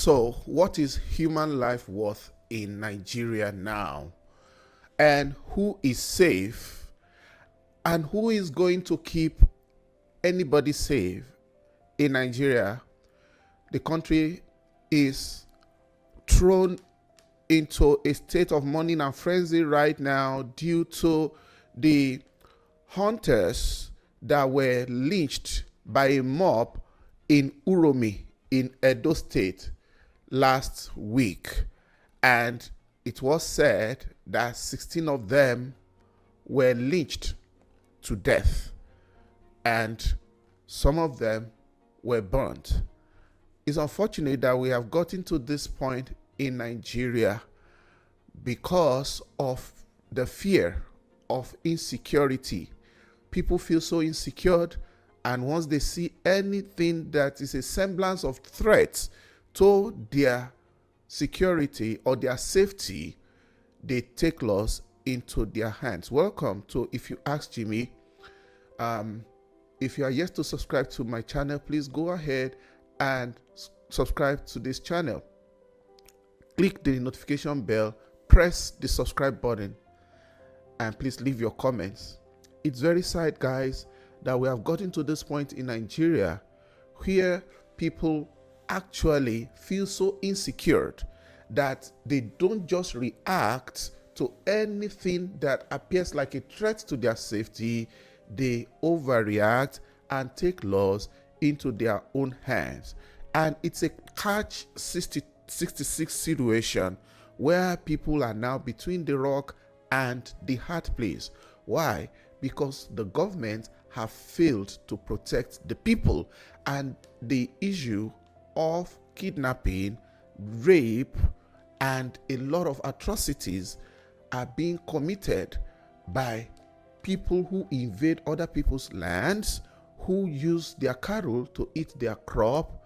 So, what is human life worth in Nigeria now? And who is safe? And who is going to keep anybody safe in Nigeria? The country is thrown into a state of mourning and frenzy right now due to the hunters that were lynched by a mob in Uromi in Edo State last week. And it was said that 16 of them were lynched to death, and some of them were burnt. It's unfortunate that we have gotten to this point in Nigeria because of the fear of insecurity. People feel so insecure, and once they see anything that is a semblance of threat to their security or their safety, they take laws into their hands. Welcome to If You Ask Jimmy. If you are yet to subscribe to my channel, please go ahead and subscribe to this channel. Click the notification bell, press the subscribe button, and please leave your comments. It's very sad, guys, that we have gotten to this point in Nigeria where people actually feel so insecure that they don't just react to anything that appears like a threat to their safety. They overreact and take laws into their own hands. And it's a catch 66 situation where people are now between the rock and the hard place. Why? Because the government have failed to protect the people, and the issue of kidnapping, rape, and a lot of atrocities are being committed by people who invade other people's lands, who use their cattle to eat their crop,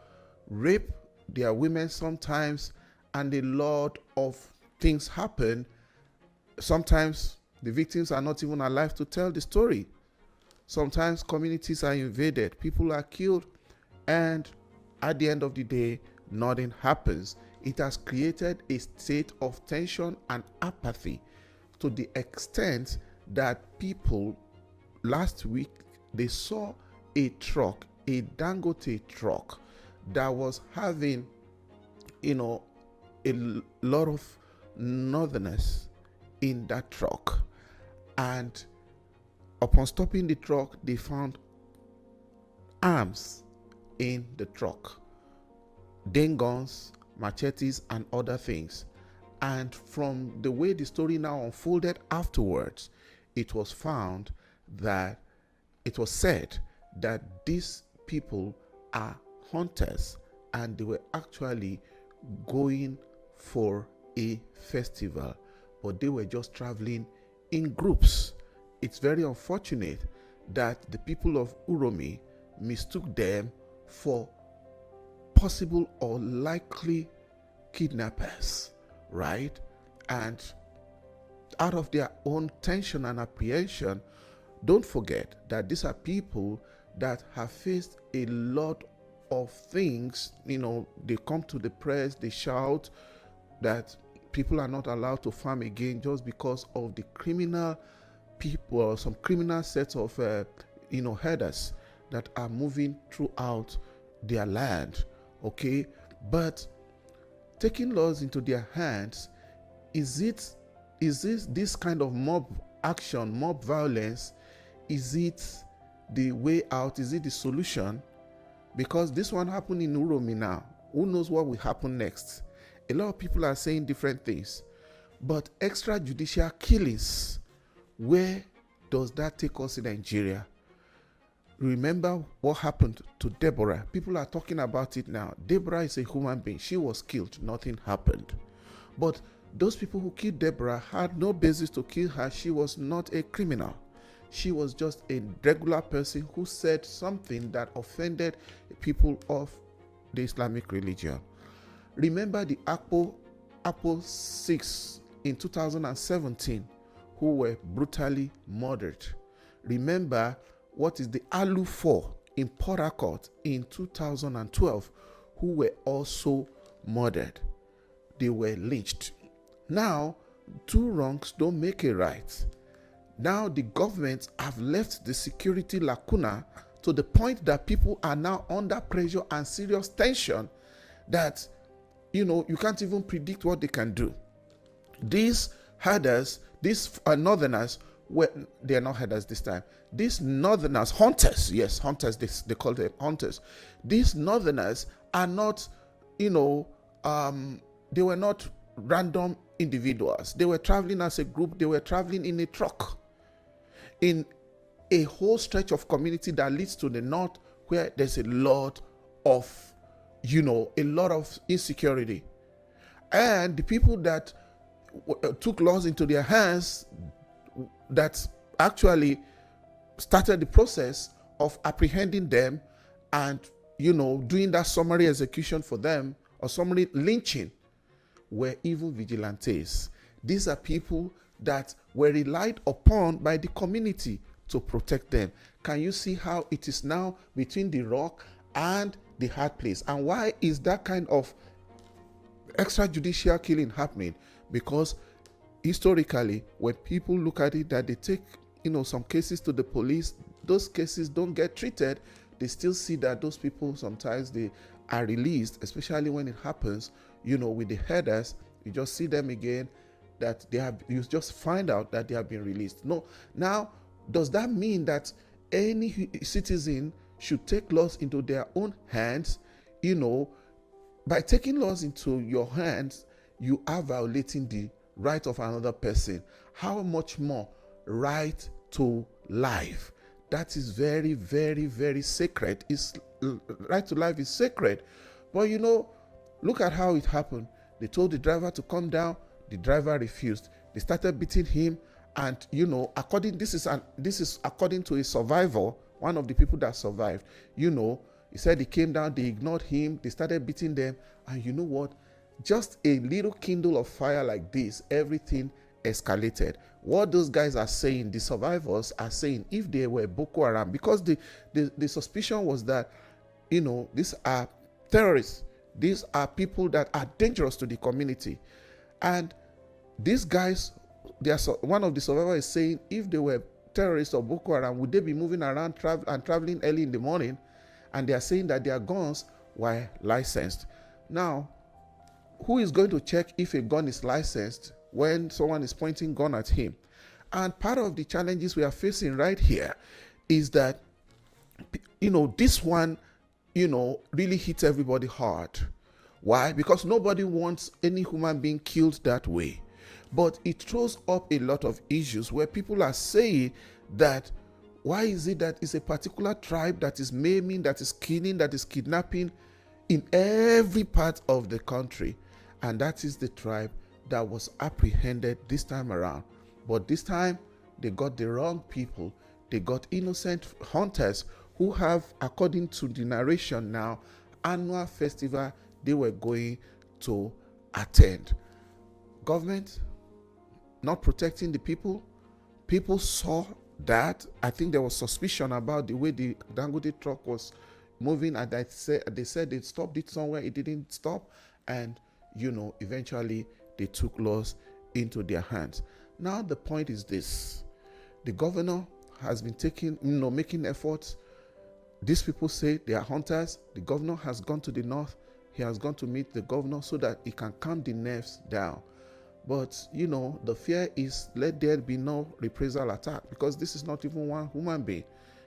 rape their women sometimes, and a lot of things happen. Sometimes the victims are not even alive to tell the story. Sometimes communities are invaded, people are killed, and at the end of the day, nothing happens. It has created a state of tension and apathy to the extent that people last week, they saw a truck, a Dangote truck, that was having, a lot of northerners in that truck. And upon stopping the truck, they found arms in the truck, guns, machetes, and other things. And from the way the story now unfolded afterwards, it was said that these people are hunters, and they were actually going for a festival, but they were just traveling in groups. It's very unfortunate that the people of Uromi mistook them for possible or likely kidnappers, right? And out of their own tension and apprehension, don't forget that these are people that have faced a lot of things. They come to the press, they shout that people are not allowed to farm again just because of the criminal people, or some criminal sets of herders that are moving throughout their land. Okay, but taking laws into their hands, is this kind of mob action, mob violence, is it the way out? Is it the solution? Because this one happened in Uromi now. Who knows what will happen next? A lot of people are saying different things. But extrajudicial killings, where does that take us in Nigeria? Remember what happened to Deborah. People are talking about it now. Deborah is a human being. She was killed. Nothing happened. But those people who killed Deborah had no basis to kill her. She was not a criminal. She was just a regular person who said something that offended people of the Islamic religion. Remember the Apple 6 in 2017 who were brutally murdered. Remember what is the Alu 4 in Port Harcourt in 2012 who were also murdered. They were lynched. Now, two wrongs don't make a right. Now the government have left the security lacuna to the point that people are now under pressure and serious tension that, you can't even predict what they can do. These herders, these northerners, they are not herders this time. These northerners, hunters, yes, hunters, they call them hunters. These northerners are not, they were not random individuals. They were traveling as a group. They were traveling in a truck in a whole stretch of community that leads to the north, where there's a lot of insecurity. And the people that took laws into their hands, that actually started the process of apprehending them and doing that summary execution for them, or summary lynching, were evil vigilantes. These are people that were relied upon by the community to protect them. Can you see how it is now between the rock and the hard place? And why is that kind of extrajudicial killing happening? Because historically, when people look at it, that they take some cases to the police, those cases don't get treated. They still see that those people, sometimes they are released, especially when it happens with the herders. You just see them again, that you just find out that they have been released. No. Now, does that mean that any citizen should take laws into their own hands? By taking laws into your hands, you are violating the right of another person. How much more right to life? That is very, very, very sacred. Right to life is sacred. But look at how it happened. They told the driver to come down. The driver refused. They started beating him, and this is according to a survivor, one of the people that survived. He said he came down, they ignored him, they started beating them, and you know what? Just a little kindle of fire like this, everything escalated. What those guys are saying, the survivors are saying, if they were Boko Haram, because the suspicion was that these are terrorists, these are people that are dangerous to the community. And these guys, one of the survivors is saying, if they were terrorists or Boko Haram, would they be moving around traveling early in the morning? And they are saying that their guns were licensed. Now, who is going to check if a gun is licensed when someone is pointing gun at him? And part of the challenges we are facing right here is that, this one, really hits everybody hard. Why? Because nobody wants any human being killed that way. But it throws up a lot of issues where people are saying that, why is it that it's a particular tribe that is maiming, that is killing, that is kidnapping in every part of the country? And that is the tribe that was apprehended this time around. But this time, they got the wrong people. They got innocent hunters who have, according to the narration now, annual festival they were going to attend. Government not protecting the people. People saw that. I think there was suspicion about the way the Dangote truck was moving, and they said they stopped it somewhere. It didn't stop, and eventually they took laws into their hands. Now the point is this: the governor has been making efforts. These people say they are hunters. The governor has gone to the north. He has gone to meet the governor so that he can calm the nerves down. But, the fear is, let there be no reprisal attack, because this is not even one human being.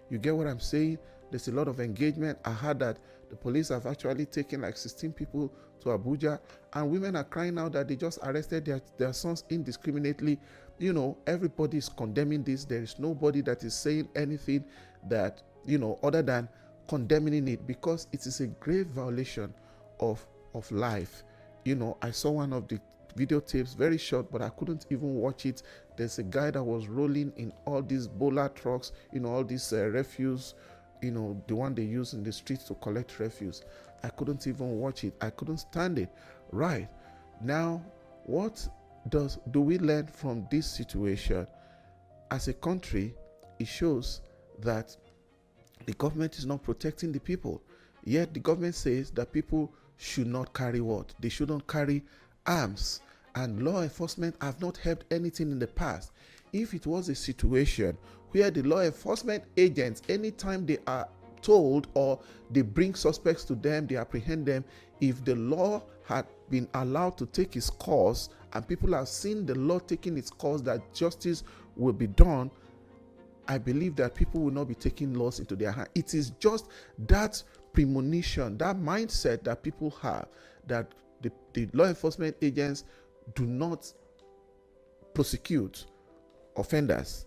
You get what I'm saying? There's a lot of engagement. I heard that the police have actually taken like 16 people to Abuja, and women are crying out that they just arrested their sons indiscriminately. Everybody is condemning this. There is nobody that is saying anything that, other than condemning it, because it is a grave violation of life. I saw one of the videotapes, very short, but I couldn't even watch it. There's a guy that was rolling in all these Bola trucks, all these refuse, the one they use in the streets to collect refuse. I couldn't even watch it. I couldn't stand it. Right. Now, what do we learn from this situation? As a country, it shows that the government is not protecting the people. Yet the government says that people should not carry what? They shouldn't carry arms. And law enforcement have not helped anything in the past. If it was a situation where the law enforcement agents, anytime they are told or they bring suspects to them, they apprehend them, if the law had been allowed to take its course and people have seen the law taking its course, that justice will be done, I believe that people will not be taking laws into their hands. It is just that premonition, that mindset that people have, that the law enforcement agents do not prosecute offenders.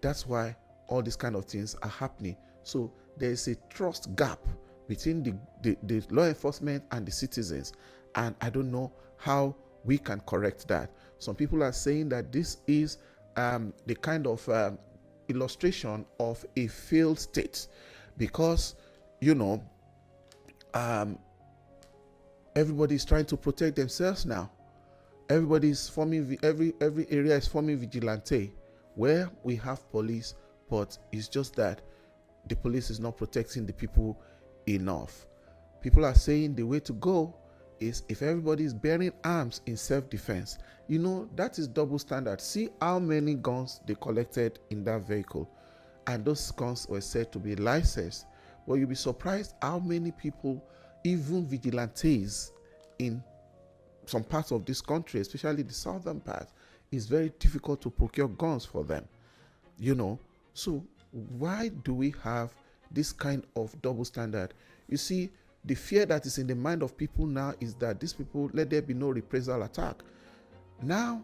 That's why all these kind of things are happening. So there is a trust gap between the law enforcement and the citizens, and I don't know how we can correct that. Some people are saying that this is the kind of illustration of a failed state, because everybody is trying to protect themselves now. Everybody is forming, every area is forming vigilante, where we have police, but it's just that the police is not protecting the people enough. People are saying the way to go is if everybody is bearing arms in self-defense. That is double standard. See how many guns they collected in that vehicle, and those guns were said to be licensed. Well, you'll be surprised how many people, even vigilantes in some parts of this country, especially the southern part, it's very difficult to procure guns for them. So why do we have this kind of double standard? You see, the fear that is in the mind of people now is that these people, let there be no reprisal attack. Now,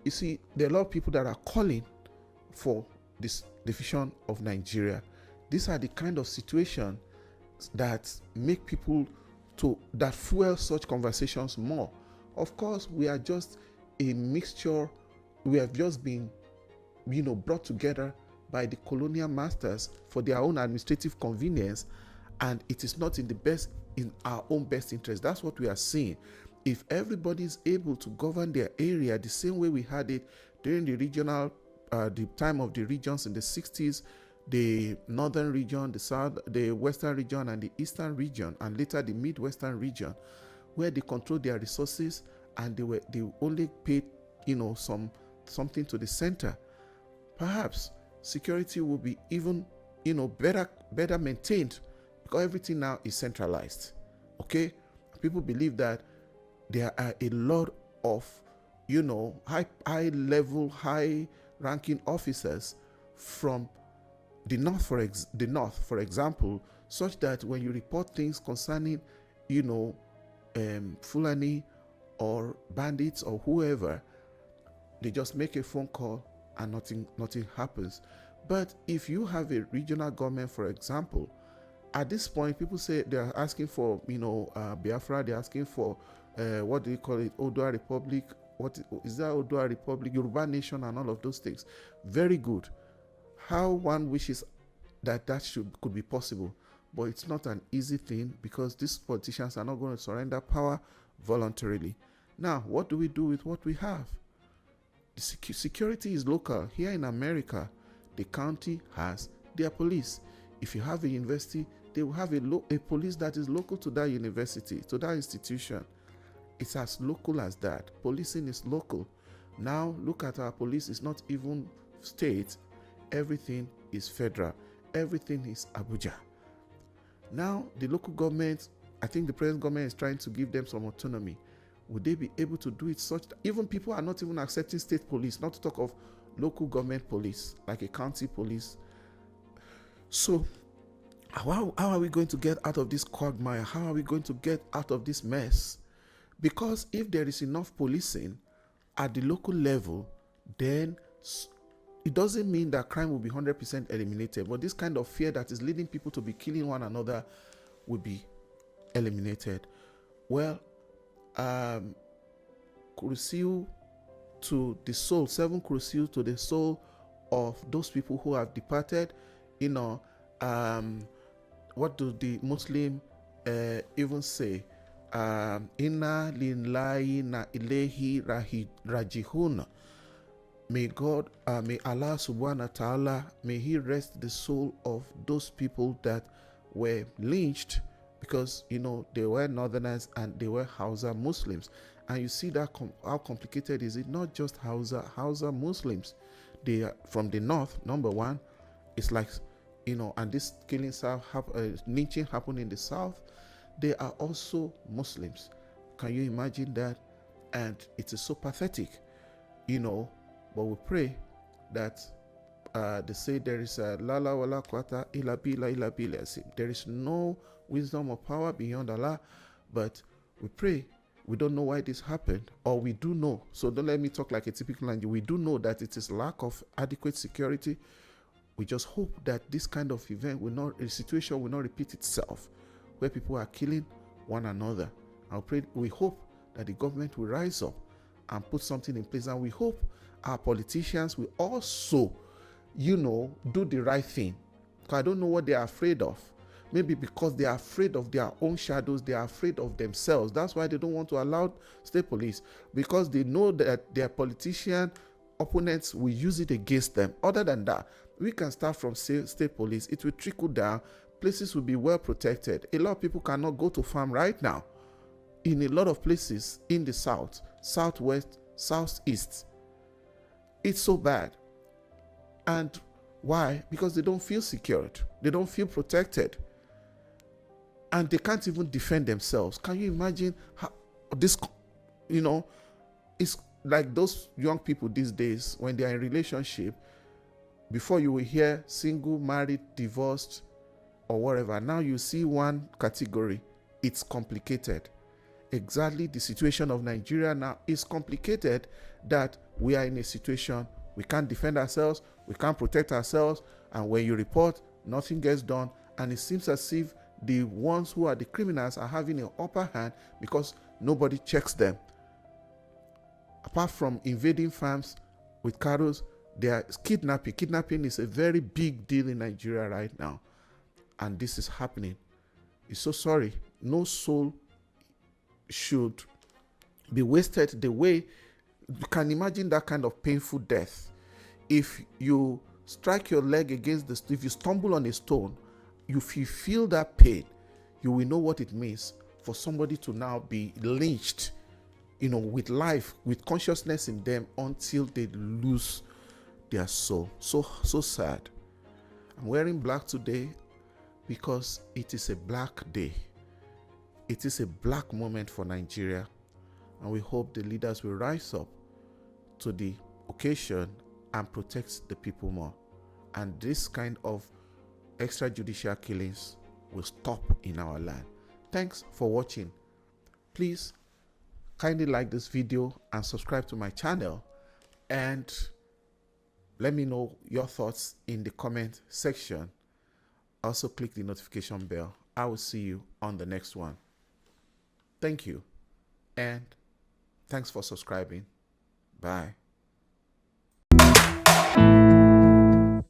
you see, there are a lot of people that are calling for this division of Nigeria. These are the kind of situations that make people that fuel such conversations more. Of course, we are just a mixture. We have just been, brought together by the colonial masters for their own administrative convenience, and it is not in our own best interest. That's what we are seeing. If everybody is able to govern their area the same way we had it during the time of the regions in the 60s, the northern region, the western region, and the eastern region, and later the midwestern region, where they controlled their resources and they only paid something to the center, perhaps security will be even better maintained, because everything now is centralized. Okay, people believe that there are a lot of high level, high ranking officers from the north, for example, such that when you report things concerning Fulani or bandits or whoever, they just make a phone call and nothing happens. But if you have a regional government, for example, at this point, people say they're asking for Biafra, they're asking for what do you call it, Odua Republic, what is that, Odua Republic, Yoruba Nation, and all of those things. Very good. How one wishes that could be possible, but it's not an easy thing, because these politicians are not going to surrender power voluntarily. Now, what do we do with what we have? The security is local. Here in America, the county has their police. If you have a university, they will have a police that is local to that university, to that institution. It's as local as that. Policing is local. Now, look at our police. It's not even state. Everything is federal. Everything is Abuja. Now, the local government, I think the present government is trying to give them some autonomy. Would they be able to do it such that even people are not even accepting state police, not to talk of local government police, like a county police? So, how are we going to get out of this quagmire? How are we going to get out of this mess? Because if there is enough policing at the local level, then it doesn't mean that crime will be 100% eliminated, but this kind of fear that is leading people to be killing one another will be eliminated. Well, crucial to the soul, 7 crucial to the soul of those people who have departed. What do the Muslim even say? Inna lillahi na ilahi rajihun. May God, may Allah subhanahu wa ta'ala, may He rest the soul of those people that were lynched because they were northerners and they were Hausa Muslims. And you see that how complicated is it? Not just Hausa Muslims. They are from the north. Number one, it's like, and this lynching happened in the south. They are also Muslims. Can you imagine that? And it is so pathetic, but we pray that they say there is a lala wala kwata ila bila. There is no wisdom or power beyond Allah, but we pray. We don't know why this happened, or we do know. So don't let me talk like a typical Nigerian. We do know that it is lack of adequate security. We just hope that this kind of event a situation will not repeat itself, where people are killing one another. We hope that the government will rise up and put something in place, and we hope our politicians will also, do the right thing. Because I don't know what they are afraid of. Maybe because they are afraid of their own shadows, they are afraid of themselves. That's why they don't want to allow state police, because they know that their politician opponents will use it against them. Other than that, we can start from state police. It will trickle down. Places will be well protected. A lot of people cannot go to farm right now in a lot of places in the south, southwest, southeast. It's so bad. And why? Because they don't feel secured. They don't feel protected. And they can't even defend themselves. Can you imagine how this, it's like those young people these days, when they're in relationship, before you will hear single, married, divorced, or whatever. Now you see one category. It's complicated. Exactly the situation of Nigeria now is complicated, that we are in a situation we can't defend ourselves, we can't protect ourselves, and when you report, nothing gets done, and it seems as if the ones who are the criminals are having an upper hand because nobody checks them. Apart from invading farms with carros, there is kidnapping. Kidnapping is a very big deal in Nigeria right now, and this is happening. It's so sorry. No soul should be wasted the way you can imagine that kind of painful death. If you strike your leg against if you stumble on a stone, if you feel that pain, you will know what it means for somebody to now be lynched, with life, with consciousness in them, until they lose their soul. So sad. I'm wearing black today because it is a black day. It is a black moment for Nigeria, and we hope the leaders will rise up to the occasion and protect the people more. And this kind of extrajudicial killings will stop in our land. Thanks for watching. Please kindly like this video and subscribe to my channel, and let me know your thoughts in the comment section. Also click the notification bell. I will see you on the next one. Thank you, and thanks for subscribing. Bye.